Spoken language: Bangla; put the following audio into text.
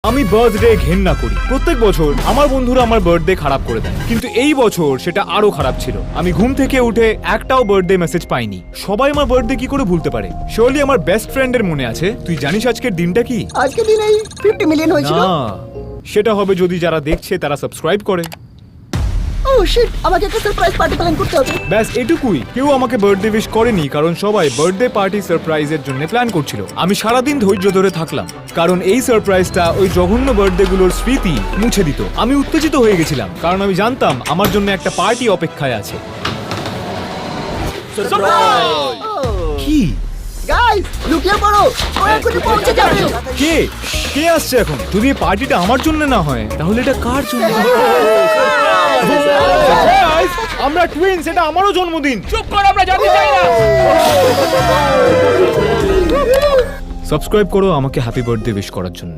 আমি বার্থডে ঘেন্না করি। প্রত্যেক বছর আমার বন্ধুরা আমার বার্থডে খারাপ করে দেয়, কিন্তু এই বছর সেটা আরো খারাপ ছিল। আমি ঘুম থেকে উঠে একটাও বার্থডে মেসেজ পাইনি। সবাই আমার বার্থডে কি করে ভুলতে পারে? শিওরলি আমার বেস্ট ফ্রেন্ডের মনে আছে। তুই জানিস আজকের দিনটা কি? আজকে দিনেই 50 মিলিয়ন হয়েছিল। না, সেটা হবে যদি যারা দেখছে তারা সাবস্ক্রাইব করে। ও শিট, আমাকে একটা সারপ্রাইজ পার্টি প্ল্যান করতে হবে। ব্যাস এটুকুই। কেউ আমাকে বার্থডে উইশ করেনি, কারণ সবাই বার্থডে পার্টি সারপ্রাইজের জন্য প্ল্যান করছিল। আমি সারাদিন ধৈর্য ধরে থাকলাম, কারণ এই সারপ্রাইজটা ওই জঘন্য বার্থডে গুলোর স্মৃতি মুছে দিত। আমি উত্তেজিত হয়ে গেছিলাম, কারণ আমি জানতাম আমার জন্য একটা পার্টি অপেক্ষায় আছে। কি? গাইস, লুকিয়ে পড়ো, ও এখনই পৌঁছে যাবে। কে কে আসছে এখন? যদি এই পার্টিটা আমার জন্য না হয়, তাহলে এটা কার জন্য? Surprise! আমরা টুইনস, এটা আমারও জন্মদিন। চুপ কর, আমরা জানতে চাই না। সাবস্ক্রাইব করো আমাকে হ্যাপি বার্থডে উইশ করার জন্য।